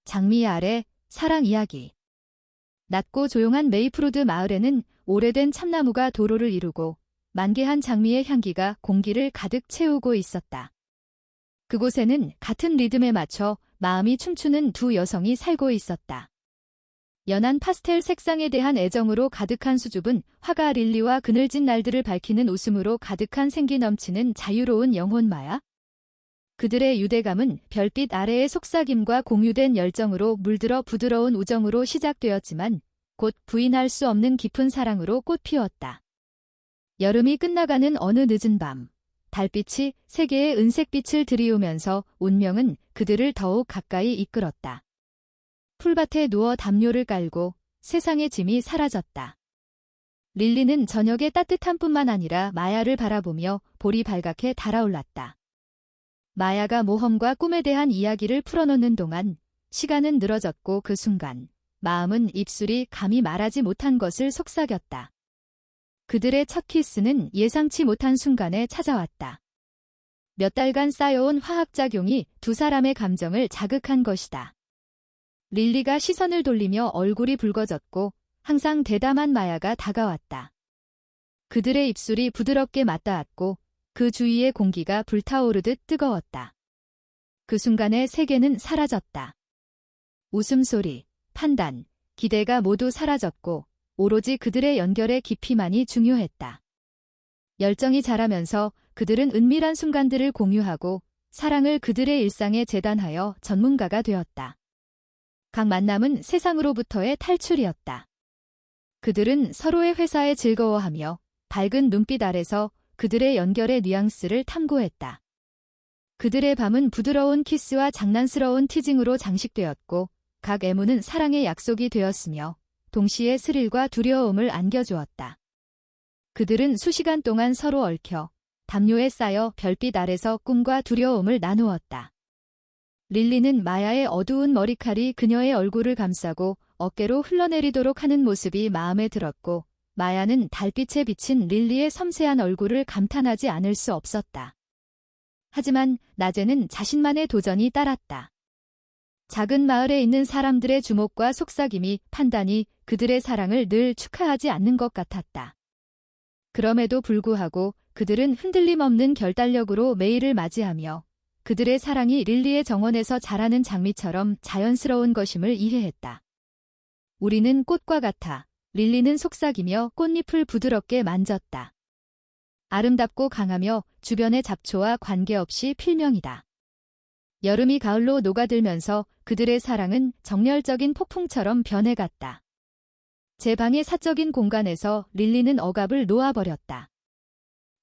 장미 아래 사랑 이야기. 낮고 조용한 메이프로드 마을에는 오래된 참나무가 도로를 이루고 만개한 장미의 향기가 공기를 가득 채우고 있었다. 그곳에는 같은 리듬에 맞춰 마음이 춤추는 두 여성이 살고 있었다. 연한 파스텔 색상에 대한 애정으로 가득한 수줍은 화가 릴리와 그늘진 날들을 밝히는 웃음으로 가득한 생기 넘치는 자유로운 영혼 마야. 그들의 유대감은 별빛 아래의 속삭임과 공유된 열정으로 물들어 부드러운 우정으로 시작되었지만 곧 부인할 수 없는 깊은 사랑으로 꽃피웠다. 여름이 끝나가는 어느 늦은 밤, 달빛이 세계의 은색빛을 들이우면서 운명은 그들을 더욱 가까이 이끌었다. 풀밭에 누워 담요를 깔고 세상의 짐이 사라졌다. 릴리는 저녁의 따뜻함뿐만 아니라 마야를 바라보며 볼이 발갛게 달아올랐다. 마야가 모험과 꿈에 대한 이야기를 풀어놓는 동안 시간은 늘어졌고 그 순간 마음은 입술이 감히 말하지 못한 것을 속삭였다. 그들의 첫 키스는 예상치 못한 순간에 찾아왔다. 몇 달간 쌓여온 화학작용이 두 사람의 감정을 자극한 것이다. 릴리가 시선을 돌리며 얼굴이 붉어졌고 항상 대담한 마야가 다가왔다. 그들의 입술이 부드럽게 맞닿았고 그 주위의 공기가 불타오르듯 뜨거웠다. 그 순간에 세계는 사라졌다. 웃음소리, 판단, 기대가 모두 사라졌고 오로지 그들의 연결의 깊이만이 중요했다. 열정이 자라면서 그들은 은밀한 순간들을 공유하고 사랑을 그들의 일상에 재단하여 전문가가 되었다. 각 만남은 세상으로부터의 탈출이었다. 그들은 서로의 회사에 즐거워하며 밝은 눈빛 아래서 그들의 연결의 뉘앙스를 탐구했다. 그들의 밤은 부드러운 키스와 장난스러운 티징으로 장식되었고 각 애무는 사랑의 약속이 되었으며 동시에 스릴과 두려움을 안겨주었다. 그들은 수시간 동안 서로 얽혀 담요에 쌓여 별빛 아래서 꿈과 두려움을 나누었다. 릴리는 마야의 어두운 머리칼이 그녀의 얼굴을 감싸고 어깨로 흘러내리도록 하는 모습이 마음에 들었고 마야는 달빛에 비친 릴리의 섬세한 얼굴을 감탄하지 않을 수 없었다. 하지만 낮에는 자신만의 도전이 따랐다. 작은 마을에 있는 사람들의 주목과 속삭임이 판단이 그들의 사랑을 늘 축하하지 않는 것 같았다. 그럼에도 불구하고 그들은 흔들림 없는 결단력으로 매일을 맞이하며 그들의 사랑이 릴리의 정원에서 자라는 장미처럼 자연스러운 것임을 이해했다. 우리는 꽃과 같아. 릴리는 속삭이며 꽃잎을 부드럽게 만졌다. 아름답고 강하며 주변의 잡초와 관계없이 필명이다. 여름이 가을로 녹아들면서 그들의 사랑은 정열적인 폭풍처럼 변해갔다. 제 방의 사적인 공간에서 릴리는 억압을 놓아버렸다.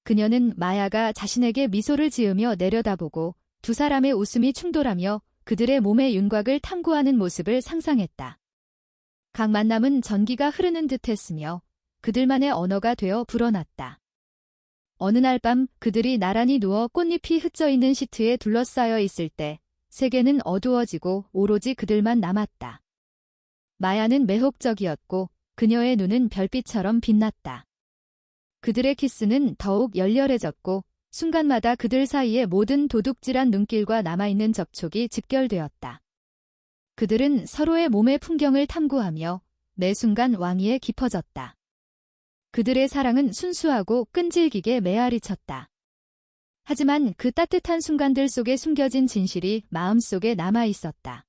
그녀는 마야가 자신에게 미소를 지으며 내려다보고 두 사람의 웃음이 충돌하며 그들의 몸의 윤곽을 탐구하는 모습을 상상했다. 각 만남은 전기가 흐르는 듯했으며 그들만의 언어가 되어 불어났다. 어느 날 밤 그들이 나란히 누워 꽃잎이 흩어있는 시트에 둘러싸여 있을 때 세계는 어두워지고 오로지 그들만 남았다. 마야는 매혹적이었고 그녀의 눈은 별빛처럼 빛났다. 그들의 키스는 더욱 열렬해졌고 순간마다 그들 사이의 모든 도둑질한 눈길과 남아있는 접촉이 직결되었다. 그들은 서로의 몸의 풍경을 탐구하며 매 순간 왕위에 깊어졌다. 그들의 사랑은 순수하고 끈질기게 메아리쳤다. 하지만 그 따뜻한 순간들 속에 숨겨진 진실이 마음속에 남아있었다.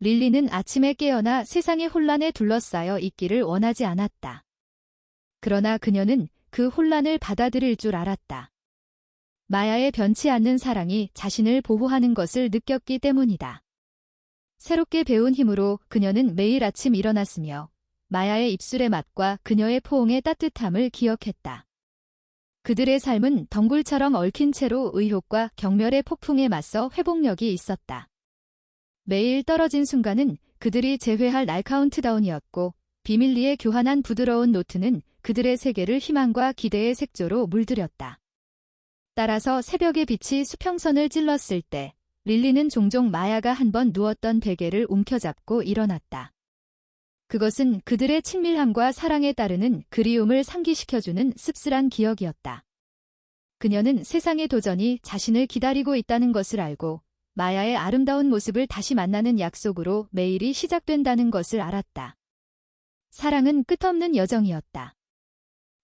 릴리는 아침에 깨어나 세상의 혼란에 둘러싸여 있기를 원하지 않았다. 그러나 그녀는 그 혼란을 받아들일 줄 알았다. 마야의 변치 않는 사랑이 자신을 보호하는 것을 느꼈기 때문이다. 새롭게 배운 힘으로 그녀는 매일 아침 일어났으며 마야의 입술의 맛과 그녀의 포옹의 따뜻함을 기억했다. 그들의 삶은 덩굴처럼 얽힌 채로 의욕과 경멸의 폭풍에 맞서 회복력이 있었다. 매일 떨어진 순간은 그들이 재회할 날 카운트다운이었고 비밀리에 교환한 부드러운 노트는 그들의 세계를 희망과 기대의 색조로 물들였다. 따라서 새벽의 빛이 수평선을 찔렀을 때 릴리는 종종 마야가 한번 누웠던 베개를 움켜잡고 일어났다. 그것은 그들의 친밀함과 사랑에 따르는 그리움을 상기시켜주는 씁쓸한 기억이었다. 그녀는 세상의 도전이 자신을 기다리고 있다는 것을 알고 마야의 아름다운 모습을 다시 만나는 약속으로 매일이 시작된다는 것을 알았다. 사랑은 끝없는 여정이었다.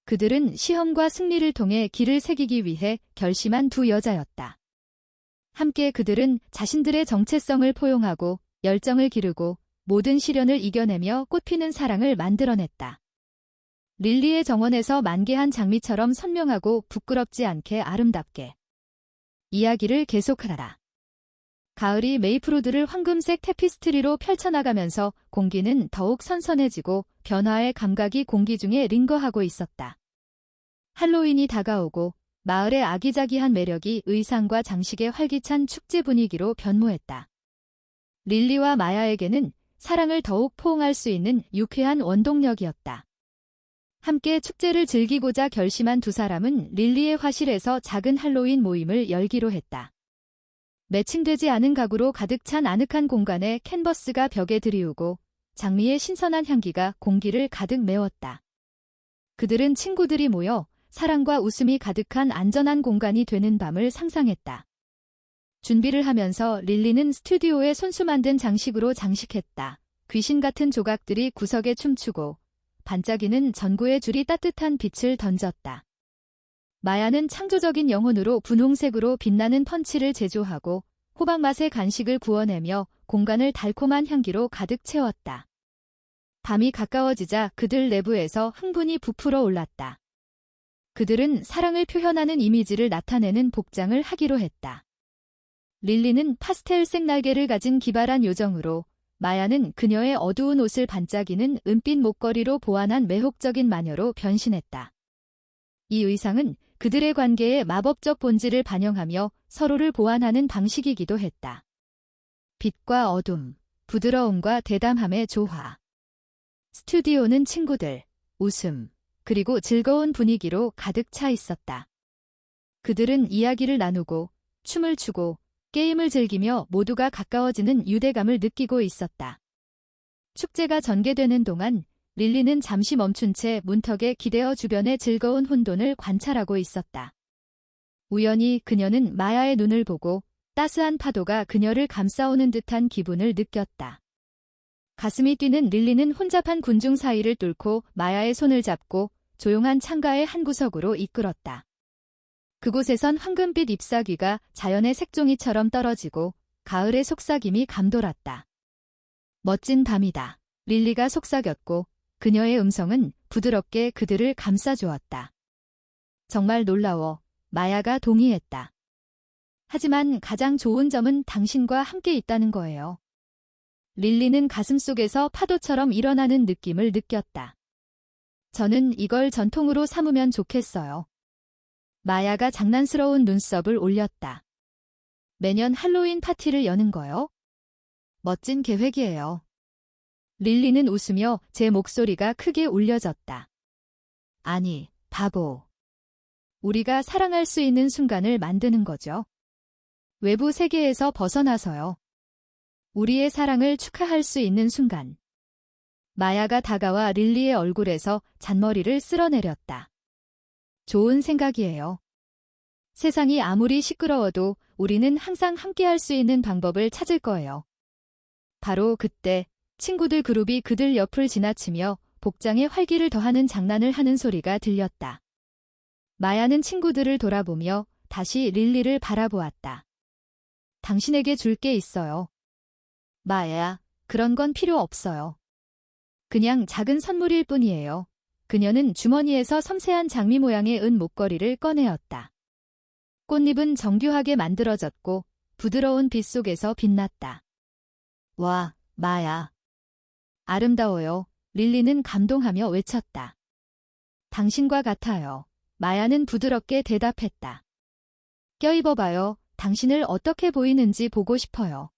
그들은 시험과 승리를 통해 길을 새기기 위해 결심한 두 여자였다. 함께 그들은 자신들의 정체성을 포용하고 열정을 기르고 모든 시련을 이겨내며 꽃피는 사랑을 만들어냈다. 릴리의 정원에서 만개한 장미처럼 선명하고 부끄럽지 않게 아름답게. 이야기를 계속하라. 가을이 메이플우드를 황금색 테피스트리로 펼쳐나가면서 공기는 더욱 선선해지고 변화의 감각이 공기 중에 링거하고 있었다. 할로윈이 다가오고 마을의 아기자기한 매력이 의상과 장식의 활기찬 축제 분위기로 변모했다. 릴리와 마야에게는 사랑을 더욱 포옹할 수 있는 유쾌한 원동력이었다. 함께 축제를 즐기고자 결심한 두 사람은 릴리의 화실에서 작은 할로윈 모임을 열기로 했다. 매칭되지 않은 가구로 가득 찬 아늑한 공간에 캔버스가 벽에 드리우고 장미의 신선한 향기가 공기를 가득 메웠다. 그들은 친구들이 모여 사랑과 웃음이 가득한 안전한 공간이 되는 밤을 상상했다. 준비를 하면서 릴리는 스튜디오에 손수 만든 장식으로 장식했다. 귀신 같은 조각들이 구석에 춤추고 반짝이는 전구의 줄이 따뜻한 빛을 던졌다. 마야는 창조적인 영혼으로 분홍색으로 빛나는 펀치를 제조하고 호박맛의 간식을 구워내며 공간을 달콤한 향기로 가득 채웠다. 밤이 가까워지자 그들 내부에서 흥분이 부풀어 올랐다. 그들은 사랑을 표현하는 이미지를 나타내는 복장을 하기로 했다. 릴리는 파스텔색 날개를 가진 기발한 요정으로, 마야는 그녀의 어두운 옷을 반짝이는 은빛 목걸이로 보완한 매혹적인 마녀로 변신했다. 이 의상은 그들의 관계의 마법적 본질을 반영하며 서로를 보완하는 방식이기도 했다. 빛과 어둠, 부드러움과 대담함의 조화. 스튜디오는 친구들, 웃음, 그리고 즐거운 분위기로 가득 차 있었다. 그들은 이야기를 나누고, 춤을 추고, 게임을 즐기며 모두가 가까워지는 유대감을 느끼고 있었다. 축제가 전개되는 동안 릴리는 잠시 멈춘 채 문턱에 기대어 주변의 즐거운 혼돈을 관찰하고 있었다. 우연히 그녀는 마야의 눈을 보고 따스한 파도가 그녀를 감싸오는 듯한 기분을 느꼈다. 가슴이 뛰는 릴리는 혼잡한 군중 사이를 뚫고 마야의 손을 잡고 조용한 창가의 한 구석으로 이끌었다. 그곳에선 황금빛 잎사귀가 자연의 색종이처럼 떨어지고 가을의 속삭임이 감돌았다. 멋진 밤이다. 릴리가 속삭였고 그녀의 음성은 부드럽게 그들을 감싸주었다. 정말 놀라워. 마야가 동의했다. 하지만 가장 좋은 점은 당신과 함께 있다는 거예요. 릴리는 가슴속에서 파도처럼 일어나는 느낌을 느꼈다. 저는 이걸 전통으로 삼으면 좋겠어요. 마야가 장난스러운 눈썹을 올렸다. 매년 할로윈 파티를 여는 거요? 멋진 계획이에요. 릴리는 웃으며 제 목소리가 크게 울려졌다. 아니, 바보. 우리가 사랑할 수 있는 순간을 만드는 거죠. 외부 세계에서 벗어나서요. 우리의 사랑을 축하할 수 있는 순간. 마야가 다가와 릴리의 얼굴에서 잔머리를 쓸어내렸다. 좋은 생각이에요. 세상이 아무리 시끄러워도 우리는 항상 함께할 수 있는 방법을 찾을 거예요. 바로 그때 친구들 그룹이 그들 옆을 지나치며 복장에 활기를 더하는 장난을 하는 소리가 들렸다. 마야는 친구들을 돌아보며 다시 릴리를 바라보았다. 당신에게 줄 게 있어요. 마야, 그런 건 필요 없어요. 그냥 작은 선물일 뿐이에요. 그녀는 주머니에서 섬세한 장미 모양의 은 목걸이를 꺼내었다. 꽃잎은 정교하게 만들어졌고 부드러운 빛 속에서 빛났다. 와, 마야. 아름다워요. 릴리는 감동하며 외쳤다. 당신과 같아요. 마야는 부드럽게 대답했다. 껴입어봐요. 당신을 어떻게 보이는지 보고 싶어요.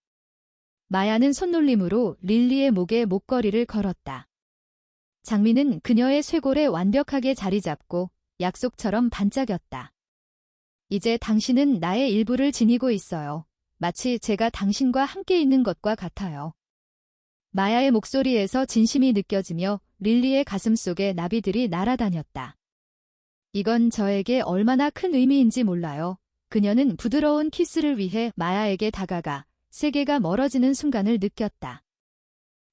마야는 손놀림으로 릴리의 목에 목걸이를 걸었다. 장미는 그녀의 쇄골에 완벽하게 자리 잡고 약속처럼 반짝였다. 이제 당신은 나의 일부를 지니고 있어요. 마치 제가 당신과 함께 있는 것과 같아요. 마야의 목소리에서 진심이 느껴지며 릴리의 가슴속에 나비들이 날아다녔다. 이건 저에게 얼마나 큰 의미인지 몰라요. 그녀는 부드러운 키스를 위해 마야에게 다가가 세계가 멀어지는 순간을 느꼈다.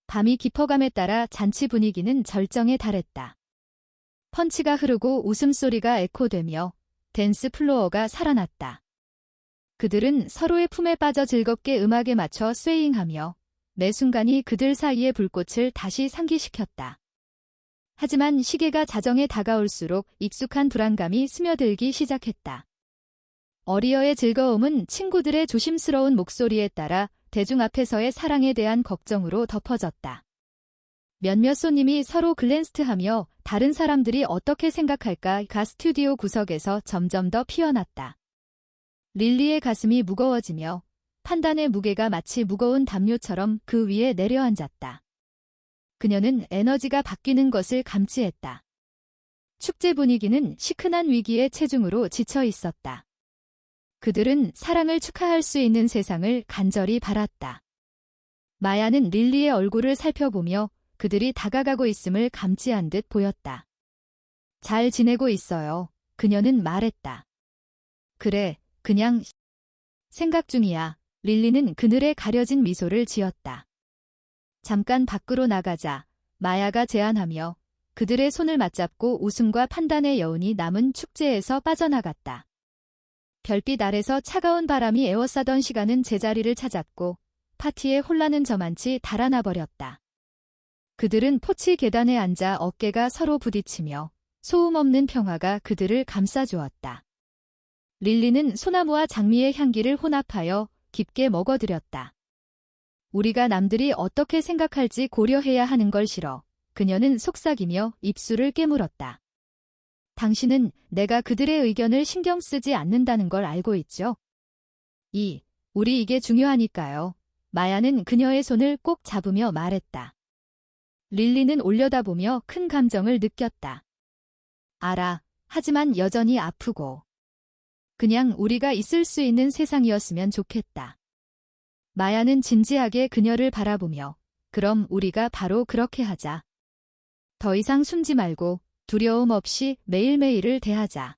밤이 깊어감에 따라 잔치 분위기는 절정에 달했다. 펀치가 흐르고 웃음소리가 에코되며 댄스 플로어가 살아났다. 그들은 서로의 품에 빠져 즐겁게 음악에 맞춰 스웨잉하며 매 순간이 그들 사이의 불꽃을 다시 상기시켰다. 하지만 시계가 자정에 다가올수록 익숙한 불안감이 스며들기 시작했다. 어리어의 즐거움은 친구들의 조심스러운 목소리에 따라 대중 앞에서의 사랑에 대한 걱정으로 덮어졌다. 몇몇 손님이 서로 글랜스트하며 다른 사람들이 어떻게 생각할까가 스튜디오 구석에서 점점 더 피어났다. 릴리의 가슴이 무거워지며 판단의 무게가 마치 무거운 담요처럼 그 위에 내려앉았다. 그녀는 에너지가 바뀌는 것을 감지했다. 축제 분위기는 시큰한 위기의 체중으로 지쳐 있었다. 그들은 사랑을 축하할 수 있는 세상을 간절히 바랐다. 마야는 릴리의 얼굴을 살펴보며 그들이 다가가고 있음을 감지한 듯 보였다. 잘 지내고 있어요. 그녀는 말했다. 그래, 그냥 생각 중이야. 릴리는 그늘에 가려진 미소를 지었다. 잠깐 밖으로 나가자. 마야가 제안하며 그들의 손을 맞잡고 웃음과 판단의 여운이 남은 축제에서 빠져나갔다. 별빛 아래서 차가운 바람이 에워싸던 시간은 제자리를 찾았고 파티의 혼란은 저만치 달아나 버렸다. 그들은 포치 계단에 앉아 어깨가 서로 부딪히며 소음 없는 평화가 그들을 감싸주었다. 릴리는 소나무와 장미의 향기를 혼합하여 깊게 먹어들였다. 우리가 남들이 어떻게 생각할지 고려해야 하는 걸 싫어. 그녀는 속삭이며 입술을 깨물었다. 당신은 내가 그들의 의견을 신경 쓰지 않는다는 걸 알고 있죠? 우리 이게 중요하니까요. 마야는 그녀의 손을 꼭 잡으며 말했다. 릴리는 올려다보며 큰 감정을 느꼈다. 알아. 하지만 여전히 아프고. 그냥 우리가 있을 수 있는 세상이었으면 좋겠다. 마야는 진지하게 그녀를 바라보며 그럼 우리가 바로 그렇게 하자. 더 이상 숨지 말고 두려움 없이 매일매일을 대하자.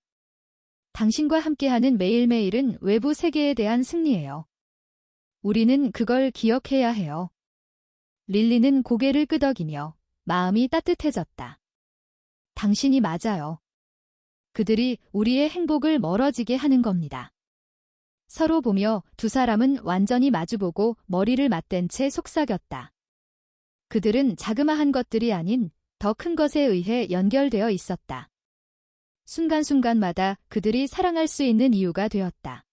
당신과 함께하는 매일매일은 외부 세계에 대한 승리예요. 우리는 그걸 기억해야 해요. 릴리는 고개를 끄덕이며 마음이 따뜻해졌다. 당신이 맞아요. 그들이 우리의 행복을 멀어지게 하는 겁니다. 서로 보며 두 사람은 완전히 마주보고 머리를 맞댄 채 속삭였다. 그들은 자그마한 것들이 아닌 더 큰 것에 의해 연결되어 있었다. 순간순간마다 그들이 사랑할 수 있는 이유가 되었다.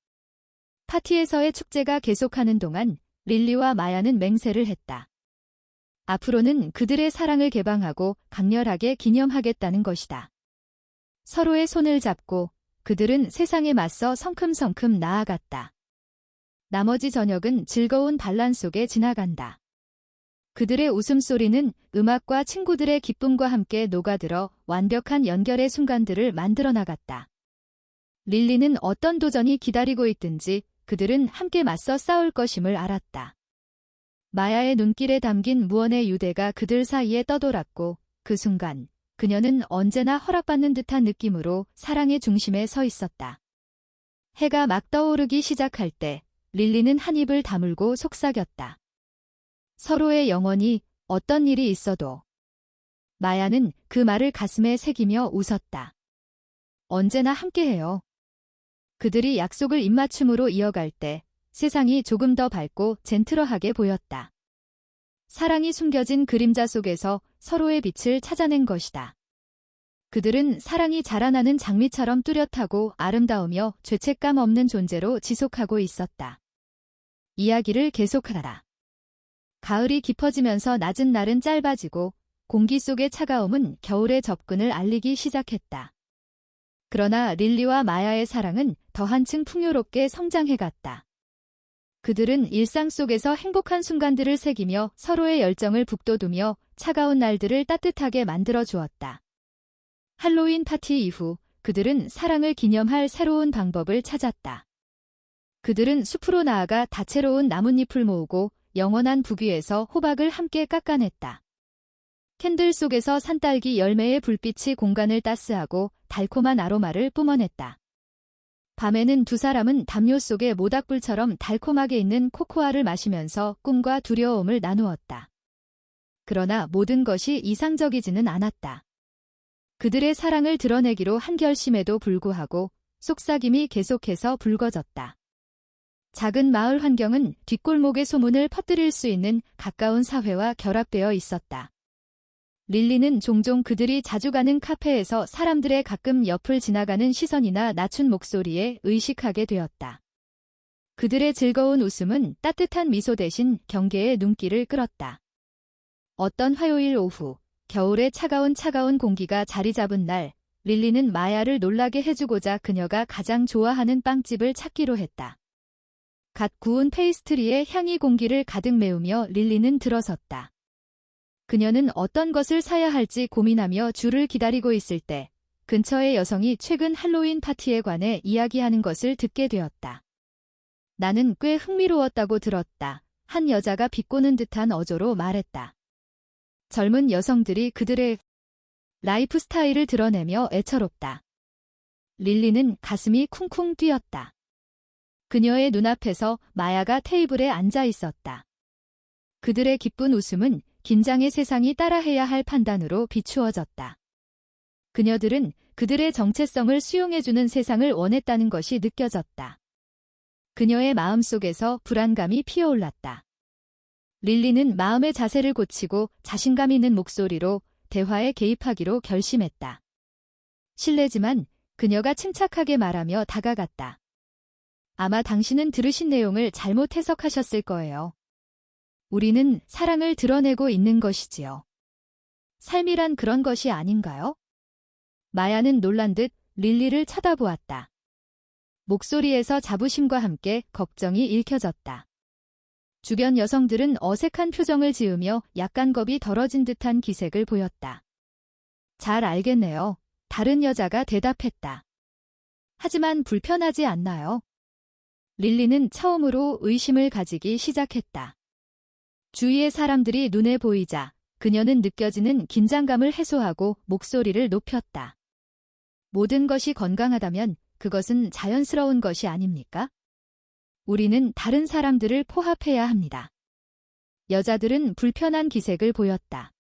파티에서의 축제가 계속하는 동안 릴리와 마야는 맹세를 했다. 앞으로는 그들의 사랑을 개방하고 강렬하게 기념하겠다는 것이다. 서로의 손을 잡고 그들은 세상에 맞서 성큼성큼 나아갔다. 나머지 저녁은 즐거운 반란 속에 지나간다. 그들의 웃음소리는 음악과 친구들의 기쁨과 함께 녹아들어 완벽한 연결의 순간들을 만들어 나갔다. 릴리는 어떤 도전이 기다리고 있든지 그들은 함께 맞서 싸울 것임을 알았다. 마야의 눈길에 담긴 무언의 유대가 그들 사이에 떠돌았고 그 순간 그녀는 언제나 허락받는 듯한 느낌으로 사랑의 중심에 서 있었다. 해가 막 떠오르기 시작할 때 릴리는 한 입을 다물고 속삭였다. 서로의 영혼이 어떤 일이 있어도. 마야는 그 말을 가슴에 새기며 웃었다. 언제나 함께해요. 그들이 약속을 입맞춤으로 이어갈 때 세상이 조금 더 밝고 젠틀어하게 보였다. 사랑이 숨겨진 그림자 속에서 서로의 빛을 찾아낸 것이다. 그들은 사랑이 자라나는 장미처럼 뚜렷하고 아름다우며 죄책감 없는 존재로 지속하고 있었다. 이야기를 계속하라. 가을이 깊어지면서 낮은 날은 짧아지고 공기 속의 차가움은 겨울의 접근을 알리기 시작했다. 그러나 릴리와 마야의 사랑은 더 한층 풍요롭게 성장해갔다. 그들은 일상 속에서 행복한 순간들을 새기며 서로의 열정을 북돋우며 차가운 날들을 따뜻하게 만들어 주었다. 할로윈 파티 이후 그들은 사랑을 기념할 새로운 방법을 찾았다. 그들은 숲으로 나아가 다채로운 나뭇잎을 모으고 영원한 북위에서 호박을 함께 깎아냈다. 캔들 속에서 산딸기 열매의 불빛이 공간을 따스하고 달콤한 아로마를 뿜어냈다. 밤에는 두 사람은 담요 속에 모닥불처럼 달콤하게 있는 코코아를 마시면서 꿈과 두려움을 나누었다. 그러나 모든 것이 이상적이지는 않았다. 그들의 사랑을 드러내기로 한 결심에도 불구하고 속삭임이 계속해서 불거졌다. 작은 마을 환경은 뒷골목의 소문을 퍼뜨릴 수 있는 가까운 사회와 결합되어 있었다. 릴리는 종종 그들이 자주 가는 카페에서 사람들의 가끔 옆을 지나가는 시선이나 낮춘 목소리에 의식하게 되었다. 그들의 즐거운 웃음은 따뜻한 미소 대신 경계의 눈길을 끌었다. 어떤 화요일 오후, 겨울의 차가운 공기가 자리 잡은 날, 릴리는 마야를 놀라게 해주고자 그녀가 가장 좋아하는 빵집을 찾기로 했다. 갓 구운 페이스트리의 향이 공기를 가득 메우며 릴리는 들어섰다. 그녀는 어떤 것을 사야 할지 고민하며 줄을 기다리고 있을 때 근처의 여성이 최근 할로윈 파티에 관해 이야기하는 것을 듣게 되었다. 나는 꽤 흥미로웠다고 들었다. 한 여자가 비꼬는 듯한 어조로 말했다. 젊은 여성들이 그들의 라이프 스타일을 드러내며 애처롭다. 릴리는 가슴이 쿵쿵 뛰었다. 그녀의 눈앞에서 마야가 테이블에 앉아 있었다. 그들의 기쁜 웃음은 긴장의 세상이 따라해야 할 판단으로 비추어졌다. 그녀들은 그들의 정체성을 수용해주는 세상을 원했다는 것이 느껴졌다. 그녀의 마음속에서 불안감이 피어올랐다. 릴리는 마음의 자세를 고치고 자신감 있는 목소리로 대화에 개입하기로 결심했다. 실례지만 그녀가 침착하게 말하며 다가갔다. 아마 당신은 들으신 내용을 잘못 해석하셨을 거예요. 우리는 사랑을 드러내고 있는 것이지요. 삶이란 그런 것이 아닌가요? 마야는 놀란 듯 릴리를 쳐다보았다. 목소리에서 자부심과 함께 걱정이 읽혀졌다. 주변 여성들은 어색한 표정을 지으며 약간 겁이 덜어진 듯한 기색을 보였다. 잘 알겠네요. 다른 여자가 대답했다. 하지만 불편하지 않나요? 릴리는 처음으로 의심을 가지기 시작했다. 주위의 사람들이 눈에 보이자 그녀는 느껴지는 긴장감을 해소하고 목소리를 높였다. 모든 것이 건강하다면 그것은 자연스러운 것이 아닙니까? 우리는 다른 사람들을 포합해야 합니다. 여자들은 불편한 기색을 보였다.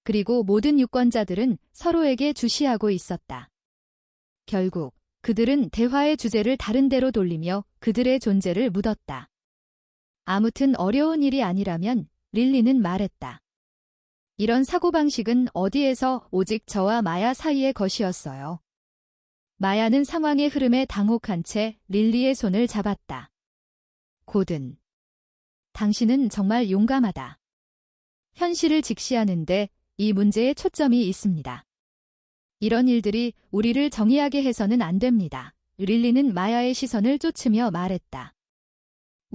그리고 모든 유권자들은 서로에게 주시하고 있었다. 결국 그들은 대화의 주제를 다른 데로 돌리며 그들의 존재를 묻었다. 아무튼 어려운 일이 아니라면 릴리는 말했다. 이런 사고방식은 어디에서 오직 저와 마야 사이의 것이었어요. 마야는 상황의 흐름에 당혹한 채 릴리의 손을 잡았다. 고든. 당신은 정말 용감하다. 현실을 직시하는데 이 문제에 초점이 있습니다. 이런 일들이 우리를 정의하게 해서는 안 됩니다. 릴리는 마야의 시선을 쫓으며 말했다.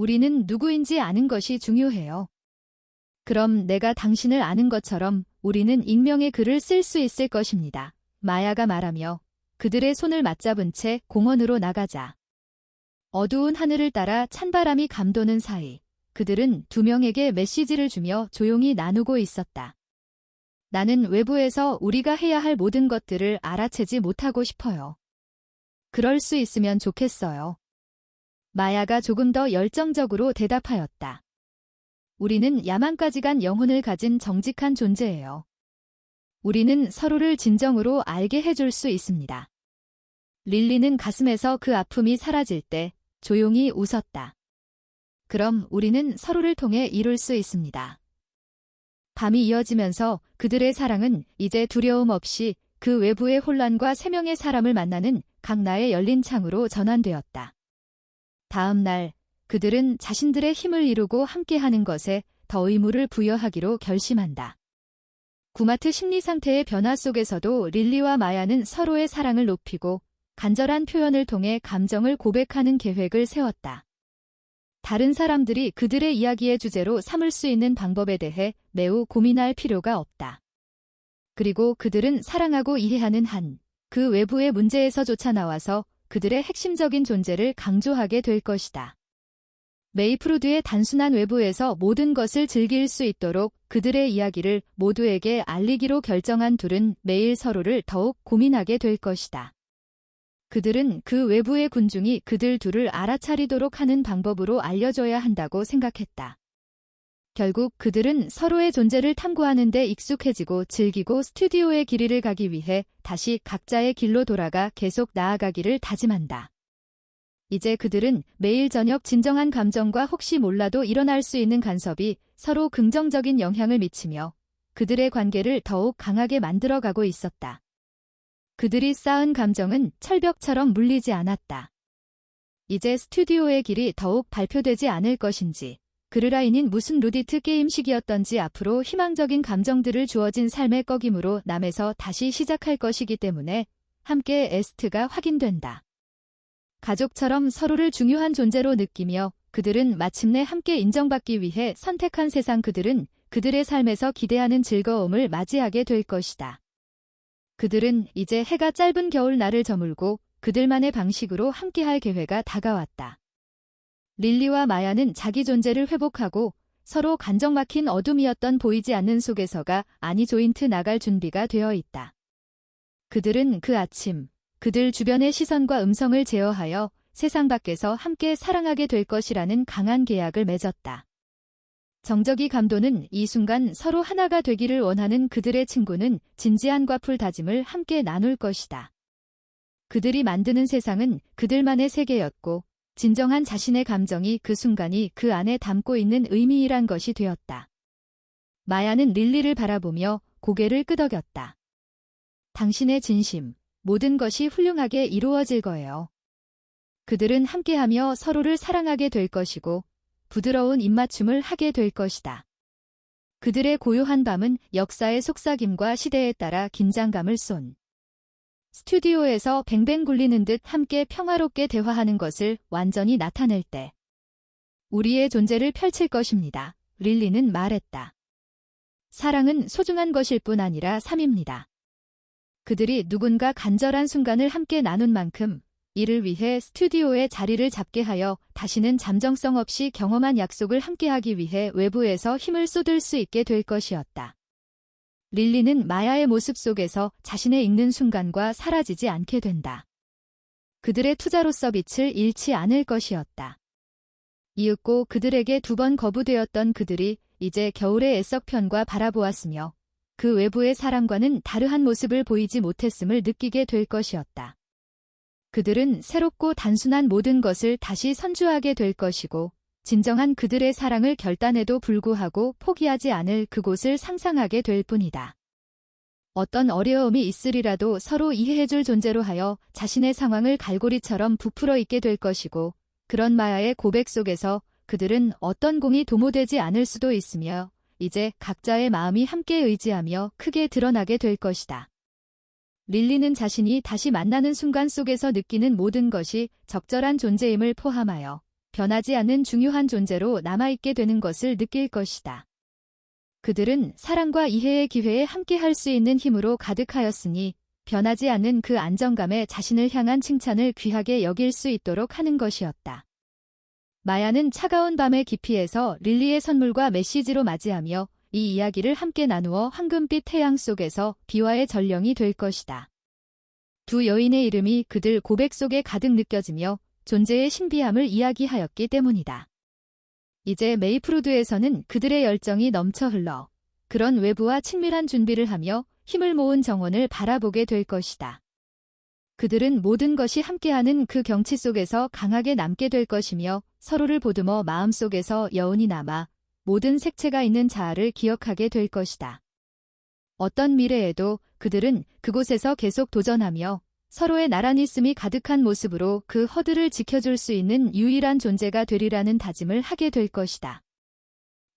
우리는 누구인지 아는 것이 중요해요. 그럼 내가 당신을 아는 것처럼 우리는 익명의 글을 쓸 수 있을 것입니다. 마야가 말하며 그들의 손을 맞잡은 채 공원으로 나가자. 어두운 하늘을 따라 찬바람이 감도는 사이 그들은 두 명에게 메시지를 주며 조용히 나누고 있었다. 나는 외부에서 우리가 해야 할 모든 것들을 알아채지 못하고 싶어요. 그럴 수 있으면 좋겠어요. 마야가 조금 더 열정적으로 대답하였다. 우리는 야망까지 간 영혼을 가진 정직한 존재예요. 우리는 서로를 진정으로 알게 해줄 수 있습니다. 릴리는 가슴에서 그 아픔이 사라질 때 조용히 웃었다. 그럼 우리는 서로를 통해 이룰 수 있습니다. 밤이 이어지면서 그들의 사랑은 이제 두려움 없이 그 외부의 혼란과 세 명의 사람을 만나는 강나의 열린 창으로 전환되었다. 다음 날 그들은 자신들의 힘을 이루고 함께하는 것에 더 의무를 부여하기로 결심한다. 구마트 심리 상태의 변화 속에서도 릴리와 마야는 서로의 사랑을 높이고 간절한 표현을 통해 감정을 고백하는 계획을 세웠다. 다른 사람들이 그들의 이야기의 주제로 삼을 수 있는 방법에 대해 매우 고민할 필요가 없다. 그리고 그들은 사랑하고 이해하는 한, 그 외부의 문제에서조차 나와서 그들의 핵심적인 존재를 강조하게 될 것이다. 메이프루드의 단순한 외부에서 모든 것을 즐길 수 있도록 그들의 이야기를 모두에게 알리기로 결정한 둘은 매일 서로를 더욱 고민하게 될 것이다. 그들은 그 외부의 군중이 그들 둘을 알아차리도록 하는 방법으로 알려줘야 한다고 생각했다. 결국 그들은 서로의 존재를 탐구하는 데 익숙해지고 즐기고 스튜디오의 길이를 가기 위해 다시 각자의 길로 돌아가 계속 나아가기를 다짐한다. 이제 그들은 매일 저녁 진정한 감정과 혹시 몰라도 일어날 수 있는 간섭이 서로 긍정적인 영향을 미치며 그들의 관계를 더욱 강하게 만들어가고 있었다. 그들이 쌓은 감정은 철벽처럼 물리지 않았다. 이제 스튜디오의 길이 더욱 발표되지 않을 것인지, 그르라인인 무슨 루디트 게임식이었던지 앞으로 희망적인 감정들을 주어진 삶의 꺼김으로 남에서 다시 시작할 것이기 때문에 함께 에스트가 확인된다. 가족처럼 서로를 중요한 존재로 느끼며 그들은 마침내 함께 인정받기 위해 선택한 세상, 그들은 그들의 삶에서 기대하는 즐거움을 맞이하게 될 것이다. 그들은 이제 해가 짧은 겨울날을 저물고 그들만의 방식으로 함께할 기회가 다가왔다. 릴리와 마야는 자기 존재를 회복하고 서로 간정 막힌 어둠이었던 보이지 않는 속에서가 아니 조인트 나갈 준비가 되어 있다. 그들은 그 아침, 그들 주변의 시선과 음성을 제어하여 세상 밖에서 함께 사랑하게 될 것이라는 강한 계약을 맺었다. 정적이 감도는 이 순간 서로 하나가 되기를 원하는 그들의 친구는 진지한 과풀 다짐을 함께 나눌 것이다. 그들이 만드는 세상은 그들만의 세계였고 진정한 자신의 감정이 그 순간이 그 안에 담고 있는 의미이란 것이 되었다. 마야는 릴리를 바라보며 고개를 끄덕였다. 당신의 진심, 모든 것이 훌륭하게 이루어질 거예요. 그들은 함께하며 서로를 사랑하게 될 것이고 부드러운 입맞춤을 하게 될 것이다. 그들의 고요한 밤은 역사의 속삭임과 시대에 따라 긴장감을 쏜 스튜디오에서 뱅뱅 굴리는 듯 함께 평화롭게 대화하는 것을 완전히 나타낼 때 우리의 존재를 펼칠 것입니다. 릴리는 말했다. 사랑은 소중한 것일 뿐 아니라 삶입니다. 그들이 누군가 간절한 순간을 함께 나눈 만큼 이를 위해 스튜디오에 자리를 잡게 하여 다시는 잠정성 없이 경험한 약속을 함께하기 위해 외부에서 힘을 쏟을 수 있게 될 것이었다. 릴리는 마야의 모습 속에서 자신의 읽는 순간과 사라지지 않게 된다. 그들의 투자로서 빛을 잃지 않을 것이었다. 이윽고 그들에게 2번 거부되었던 그들이 이제 겨울의 애석편과 바라보았으며 그 외부의 사람과는 다르한 모습을 보이지 못했음을 느끼게 될 것이었다. 그들은 새롭고 단순한 모든 것을 다시 선주하게 될 것이고 진정한 그들의 사랑을 결단에도 불구하고 포기하지 않을 그곳을 상상하게 될 뿐이다. 어떤 어려움이 있으리라도 서로 이해해줄 존재로 하여 자신의 상황을 갈고리처럼 부풀어 있게 될 것이고 그런 마야의 고백 속에서 그들은 어떤 공이 도모되지 않을 수도 있으며 이제 각자의 마음이 함께 의지하며 크게 드러나게 될 것이다. 릴리는 자신이 다시 만나는 순간 속에서 느끼는 모든 것이 적절한 존재임을 포함하여 변하지 않는 중요한 존재로 남아있게 되는 것을 느낄 것이다. 그들은 사랑과 이해의 기회에 함께할 수 있는 힘으로 가득하였으니 변하지 않는 그 안정감에 자신을 향한 칭찬을 귀하게 여길 수 있도록 하는 것이었다. 마야는 차가운 밤의 깊이에서 릴리의 선물과 메시지로 맞이하며 이 이야기를 함께 나누어 황금빛 태양 속에서 비와의 전령이 될 것이다. 두 여인의 이름이 그들 고백 속에 가득 느껴지며 존재의 신비함을 이야기하였기 때문이다. 이제 메이프루드에서는 그들의 열정이 넘쳐 흘러 그런 외부와 친밀한 준비를 하며 힘을 모은 정원을 바라보게 될 것이다. 그들은 모든 것이 함께하는 그 경치 속에서 강하게 남게 될 것이며 서로를 보듬어 마음속에서 여운이 남아 모든 색채가 있는 자아를 기억하게 될 것이다. 어떤 미래에도 그들은 그곳에서 계속 도전하며 서로의 나란히 있음이 가득한 모습으로 그 허들을 지켜줄 수 있는 유일한 존재가 되리라는 다짐을 하게 될 것이다.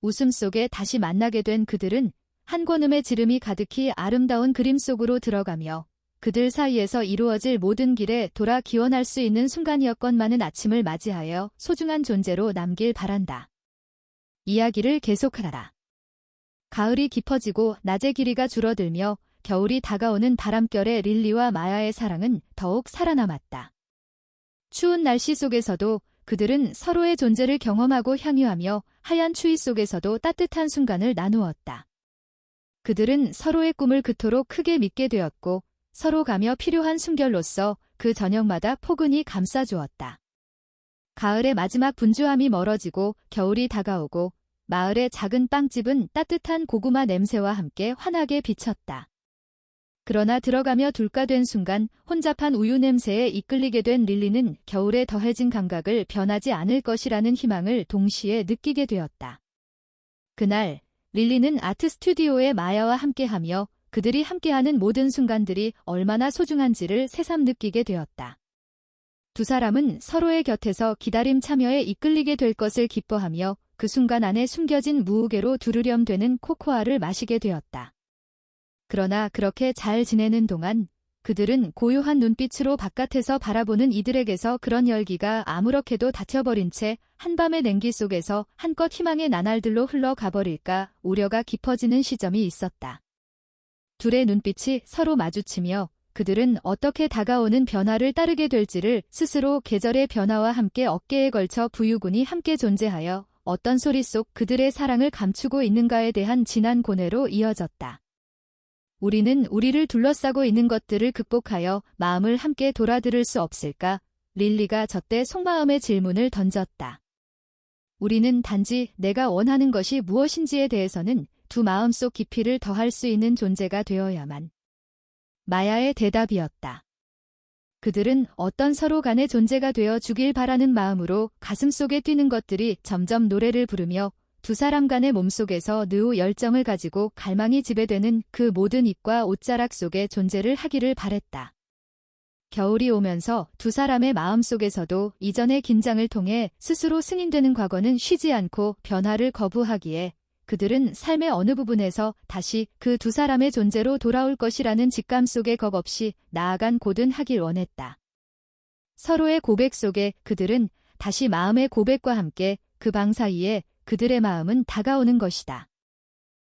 웃음 속에 다시 만나게 된 그들은 한 권음의 지름이 가득히 아름다운 그림 속으로 들어가며 그들 사이에서 이루어질 모든 길에 돌아 기원할 수 있는 순간이었건만은 아침을 맞이하여 소중한 존재로 남길 바란다. 이야기를 계속하라. 가을이 깊어지고 낮의 길이가 줄어들며 겨울이 다가오는 바람결에 릴리와 마야의 사랑은 더욱 살아남았다. 추운 날씨 속에서도 그들은 서로의 존재를 경험하고 향유하며 하얀 추위 속에서도 따뜻한 순간을 나누었다. 그들은 서로의 꿈을 그토록 크게 믿게 되었고 서로 가며 필요한 숨결로서 그 저녁마다 포근히 감싸주었다. 가을의 마지막 분주함이 멀어지고 겨울이 다가오고 마을의 작은 빵집은 따뜻한 고구마 냄새와 함께 환하게 비쳤다. 그러나 들어가며 둘까된 순간 혼잡한 우유 냄새에 이끌리게 된 릴리는 겨울에 더해진 감각을 변하지 않을 것이라는 희망을 동시에 느끼게 되었다. 그날 릴리는 아트 스튜디오에 마야와 함께하며 그들이 함께하는 모든 순간들이 얼마나 소중한지를 새삼 느끼게 되었다. 두 사람은 서로의 곁에서 기다림 참여에 이끌리게 될 것을 기뻐하며 그 순간 안에 숨겨진 무우개로 두르렴 되는 코코아를 마시게 되었다. 그러나 그렇게 잘 지내는 동안 그들은 고요한 눈빛으로 바깥에서 바라보는 이들에게서 그런 열기가 아무렇게도 닫혀버린 채 한밤의 냉기 속에서 한껏 희망의 나날들로 흘러가버릴까 우려가 깊어지는 시점이 있었다. 둘의 눈빛이 서로 마주치며 그들은 어떻게 다가오는 변화를 따르게 될지를 스스로 계절의 변화와 함께 어깨에 걸쳐 부유군이 함께 존재하여 어떤 소리 속 그들의 사랑을 감추고 있는가에 대한 진한 고뇌로 이어졌다. 우리는 우리를 둘러싸고 있는 것들을 극복하여 마음을 함께 돌아들을 수 없을까? 릴리가 저때 속마음의 질문을 던졌다. 우리는 단지 내가 원하는 것이 무엇인지에 대해서는 두 마음속 깊이를 더할 수 있는 존재가 되어야만. 마야의 대답이었다. 그들은 어떤 서로 간의 존재가 되어 주길 바라는 마음으로 가슴속에 뛰는 것들이 점점 노래를 부르며 두 사람 간의 몸속에서 느우 열정을 가지고 갈망이 지배되는 그 모든 입과 옷자락 속에 존재를 하기를 바랬다. 겨울이 오면서 두 사람의 마음속에서도 이전의 긴장을 통해 스스로 승인되는 과거는 쉬지 않고 변화를 거부하기에 그들은 삶의 어느 부분에서 다시 그 두 사람의 존재로 돌아올 것이라는 직감 속에 겁없이 나아간 고든하길 원했다. 서로의 고백 속에 그들은 다시 마음의 고백과 함께 그 방 사이에 그들의 마음은 다가오는 것이다.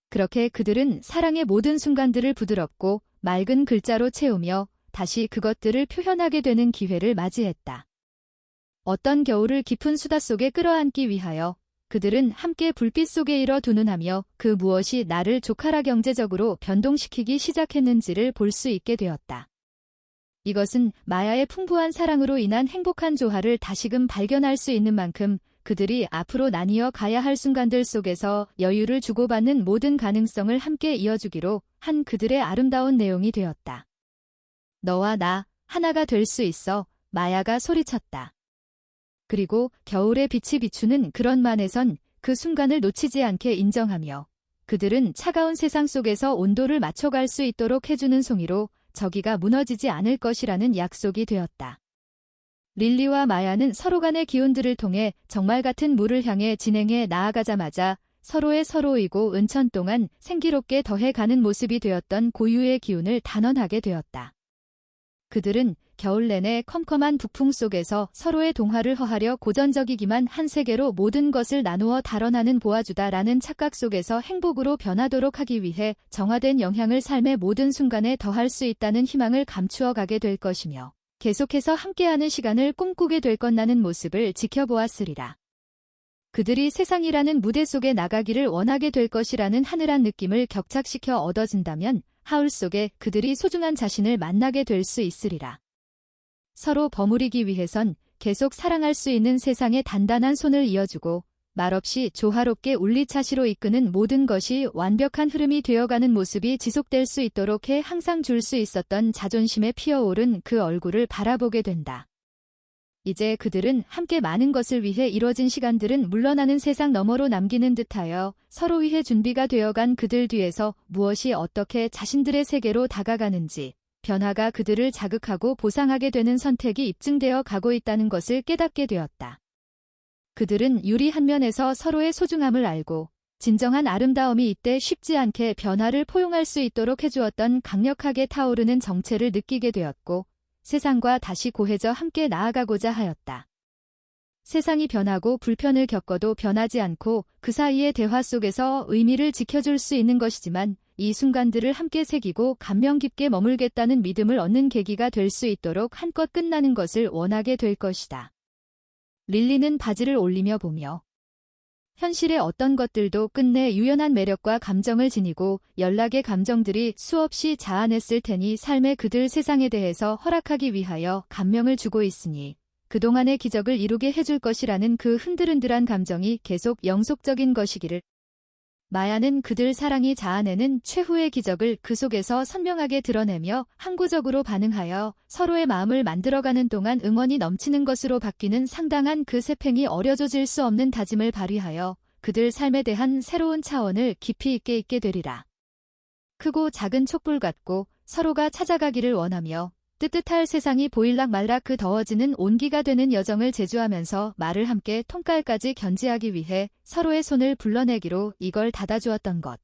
그렇게 그들은 사랑의 모든 순간들을 부드럽고 맑은 글자로 채우며 다시 그것들을 표현하게 되는 기회를 맞이했다. 어떤 겨울을 깊은 수다 속에 끌어안기 위하여 그들은 함께 불빛 속에 일어 두 눈 하며 그 무엇이 나를 조카라 경제적으로 변동시키기 시작했는지를 볼 수 있게 되었다. 이것은 마야의 풍부한 사랑으로 인한 행복한 조화를 다시금 발견할 수 있는 만큼 그들이 앞으로 나뉘어 가야 할 순간들 속에서 여유를 주고받는 모든 가능성을 함께 이어주기로 한 그들의 아름다운 내용이 되었다. 너와 나 하나가 될 수 있어, 마야가 소리쳤다. 그리고 겨울의 빛이 비추는 그런 만에선 그 순간을 놓치지 않게 인정하며 그들은 차가운 세상 속에서 온도를 맞춰갈 수 있도록 해주는 송이로 저기가 무너지지 않을 것이라는 약속이 되었다. 릴리와 마야는 서로 간의 기운들을 통해 정말 같은 물을 향해 진행해 나아가자마자 서로의 서로이고 은천 동안 생기롭게 더해가는 모습이 되었던 고유의 기운을 단언하게 되었다. 그들은 겨울 내내 컴컴한 북풍 속에서 서로의 동화를 허하려 고전적이기만 한 세계로 모든 것을 나누어 달아나는 보아주다라는 착각 속에서 행복으로 변하도록 하기 위해 정화된 영향을 삶의 모든 순간에 더할 수 있다는 희망을 감추어 가게 될 것이며 계속해서 함께하는 시간을 꿈꾸게 될 것나는 모습을 지켜보았으리라. 그들이 세상이라는 무대 속에 나가기를 원하게 될 것이라는 하늘한 느낌을 격착시켜 얻어진다면 하울 속에 그들이 소중한 자신을 만나게 될 수 있으리라. 서로 버무리기 위해선 계속 사랑할 수 있는 세상의 단단한 손을 이어주고 말없이 조화롭게 울리차시로 이끄는 모든 것이 완벽한 흐름이 되어가는 모습이 지속될 수 있도록 해 항상 줄 수 있었던 자존심에 피어오른 그 얼굴을 바라보게 된다. 이제 그들은 함께 많은 것을 위해 이뤄진 시간들은 물러나는 세상 너머로 남기는 듯하여 서로 위해 준비가 되어간 그들 뒤에서 무엇이 어떻게 자신들의 세계로 다가가는지 변화가 그들을 자극하고 보상하게 되는 선택이 입증되어 가고 있다는 것을 깨닫게 되었다. 그들은 유리 한 면에서 서로의 소중함을 알고 진정한 아름다움이 이때 쉽지 않게 변화를 포용할 수 있도록 해주었던 강력하게 타오르는 정체를 느끼게 되었고 세상과 다시 고해져 함께 나아가고자 하였다. 세상이 변하고 불편을 겪어도 변하지 않고 그 사이의 대화 속에서 의미를 지켜줄 수 있는 것이지만 이 순간들을 함께 새기고 감명 깊게 머물겠다는 믿음을 얻는 계기가 될 수 있도록 한껏 끝나는 것을 원하게 될 것이다. 릴리는 바지를 올리며 보며 현실의 어떤 것들도 끝내 유연한 매력과 감정을 지니고 연락의 감정들이 수없이 자아냈을 테니 삶의 그들 세상에 대해서 허락하기 위하여 감명을 주고 있으니 그동안의 기적을 이루게 해줄 것이라는 그 흔들흔들한 감정이 계속 영속적인 것이기를. 마야는 그들 사랑이 자아내는 최후의 기적을 그 속에서 선명하게 드러내며 항구적으로 반응하여 서로의 마음을 만들어가는 동안 응원이 넘치는 것으로 바뀌는 상당한 그 세팽이 어려져질 수 없는 다짐을 발휘하여 그들 삶에 대한 새로운 차원을 깊이 있게 되리라. 크고 작은 촛불 같고 서로가 찾아가기를 원하며 뜨뜻할 세상이 보일락 말락 그 더워지는 온기가 되는 여정을 제주하면서 말을 함께 통깔까지 견지하기 위해 서로의 손을 불러내기로 이걸 닫아주었던 것.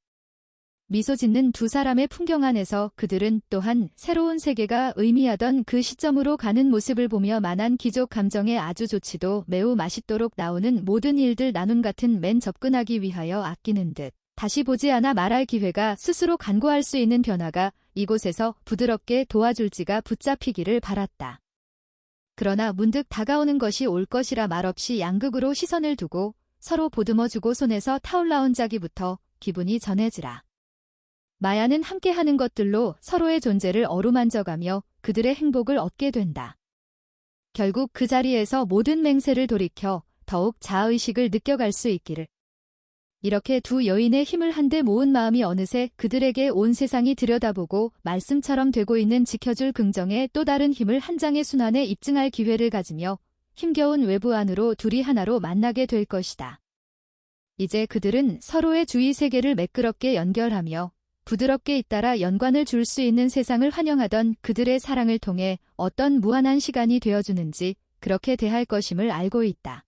미소 짓는 두 사람의 풍경 안에서 그들은 또한 새로운 세계가 의미하던 그 시점으로 가는 모습을 보며 만한 기족 감정에 아주 좋지도 매우 맛있도록 나오는 모든 일들 나눔 같은 맨 접근하기 위하여 아끼는 듯 다시 보지 않아 말할 기회가 스스로 간구할 수 있는 변화가 이곳에서 부드럽게 도와줄지가 붙잡히기를 바랐다. 그러나 문득 다가오는 것이 올 것이라 말없이 양극으로 시선을 두고 서로 보듬어주고 손에서 타올라온 자기부터 기분이 전해지라. 마야는 함께하는 것들로 서로의 존재를 어루만져가며 그들의 행복을 얻게 된다. 결국 그 자리에서 모든 맹세를 돌이켜 더욱 자아의식을 느껴갈 수 있기를. 이렇게 두 여인의 힘을 한데 모은 마음이 어느새 그들에게 온 세상이 들여다보고 말씀처럼 되고 있는 지켜줄 긍정의 또 다른 힘을 한 장의 순환에 입증할 기회를 가지며 힘겨운 외부 안으로 둘이 하나로 만나게 될 것이다. 이제 그들은 서로의 주위 세계를 매끄럽게 연결하며 부드럽게 잇따라 연관을 줄 수 있는 세상을 환영하던 그들의 사랑을 통해 어떤 무한한 시간이 되어주는지 그렇게 대할 것임을 알고 있다.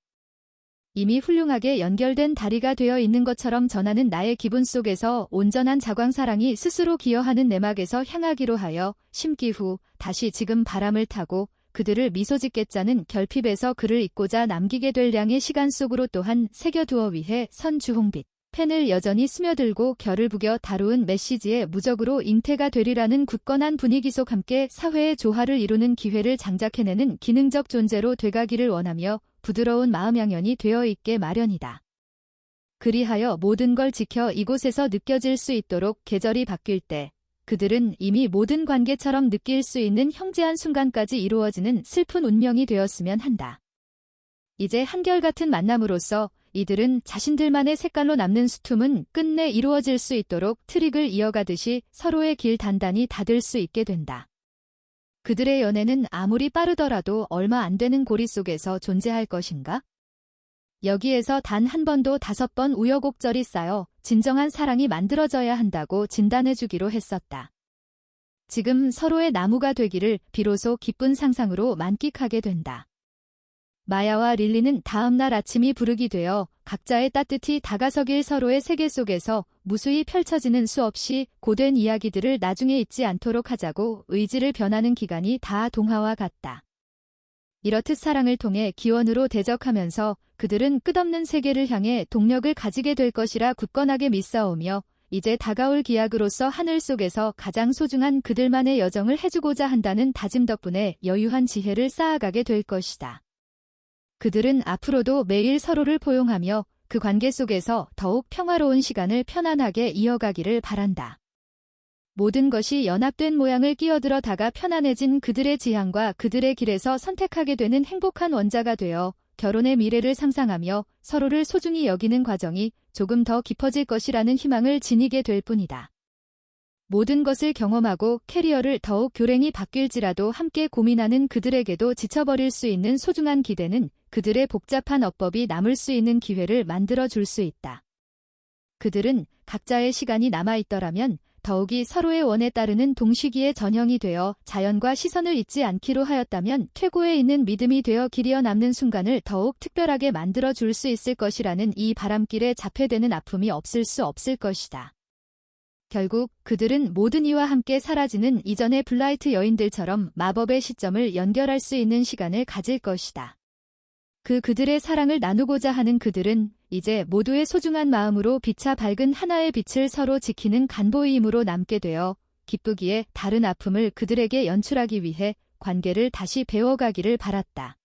이미 훌륭하게 연결된 다리가 되어 있는 것처럼 전하는 나의 기분 속에서 온전한 자광사랑이 스스로 기여하는 내막에서 향하기로 하여 심기 후 다시 지금 바람을 타고 그들을 미소짓게 짜는 결핍에서 그를 잊고자 남기게 될 양의 시간 속으로 또한 새겨두어 위해 선 주홍빛 펜을 여전히 스며들고 결을 부겨 다루은 메시지에 무적으로 잉태가 되리라는 굳건한 분위기 속 함께 사회의 조화를 이루는 기회를 장작해내는 기능적 존재로 돼가기를 원하며 부드러운 마음양연이 되어 있게 마련이다. 그리하여 모든 걸 지켜 이곳에서 느껴질 수 있도록 계절이 바뀔 때 그들은 이미 모든 관계처럼 느낄 수 있는 형제한 순간까지 이루어지는 슬픈 운명이 되었으면 한다. 이제 한결같은 만남으로써 이들은 자신들만의 색깔로 남는 수툼은 끝내 이루어질 수 있도록 트릭을 이어가듯이 서로의 길 단단히 닫을 수 있게 된다. 그들의 연애는 아무리 빠르더라도 얼마 안 되는 고리 속에서 존재할 것인가? 여기에서 단 한 번도 5번 우여곡절이 쌓여 진정한 사랑이 만들어져야 한다고 진단해주기로 했었다. 지금 서로의 나무가 되기를 비로소 기쁜 상상으로 만끽하게 된다. 마야와 릴리는 다음날 아침이 부르기 되어 각자의 따뜻히 다가서길 서로의 세계 속에서 무수히 펼쳐지는 수없이 고된 이야기들을 나중에 잊지 않도록 하자고 의지를 변하는 기간이 다 동화와 같다. 이렇듯 사랑을 통해 기원으로 대적하면서 그들은 끝없는 세계를 향해 동력을 가지게 될 것이라 굳건하게 믿사오며 이제 다가올 기약으로서 하늘 속에서 가장 소중한 그들만의 여정을 해주고자 한다는 다짐 덕분에 여유한 지혜를 쌓아가게 될 것이다. 그들은 앞으로도 매일 서로를 포용하며 그 관계 속에서 더욱 평화로운 시간을 편안하게 이어가기를 바란다. 모든 것이 연합된 모양을 끼어들어다가 편안해진 그들의 지향과 그들의 길에서 선택하게 되는 행복한 원자가 되어 결혼의 미래를 상상하며 서로를 소중히 여기는 과정이 조금 더 깊어질 것이라는 희망을 지니게 될 뿐이다. 모든 것을 경험하고 캐리어를 더욱 교랭이 바뀔지라도 함께 고민하는 그들에게도 지쳐버릴 수 있는 소중한 기대는 그들의 복잡한 어법이 남을 수 있는 기회를 만들어줄 수 있다. 그들은 각자의 시간이 남아있더라면 더욱이 서로의 원에 따르는 동시기의 전형이 되어 자연과 시선을 잊지 않기로 하였다면 퇴고에 있는 믿음이 되어 길이어 남는 순간을 더욱 특별하게 만들어줄 수 있을 것이라는 이 바람길에 자폐되는 아픔이 없을 수 없을 것이다. 결국 그들은 모든 이와 함께 사라지는 이전의 블라이트 여인들처럼 마법의 시점을 연결할 수 있는 시간을 가질 것이다. 그들의 사랑을 나누고자 하는 그들은 이제 모두의 소중한 마음으로 비차 밝은 하나의 빛을 서로 지키는 간보이임으로 남게 되어 기쁘기에 다른 아픔을 그들에게 연출하기 위해 관계를 다시 배워가기를 바랐다.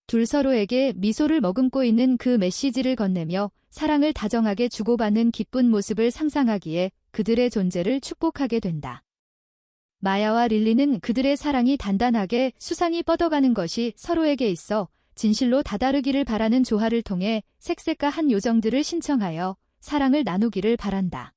둘 서로에게 미소를 머금고 있는 그 메시지를 건네며 사랑을 다정하게 주고받는 기쁜 모습을 상상하기에 그들의 존재를 축복하게 된다. 마야와 릴리는 그들의 사랑이 단단하게 수상이 뻗어가는 것이 서로에게 있어 진실로 다다르기를 바라는 조화를 통해 색색과 한 요정들을 신청하여 사랑을 나누기를 바란다.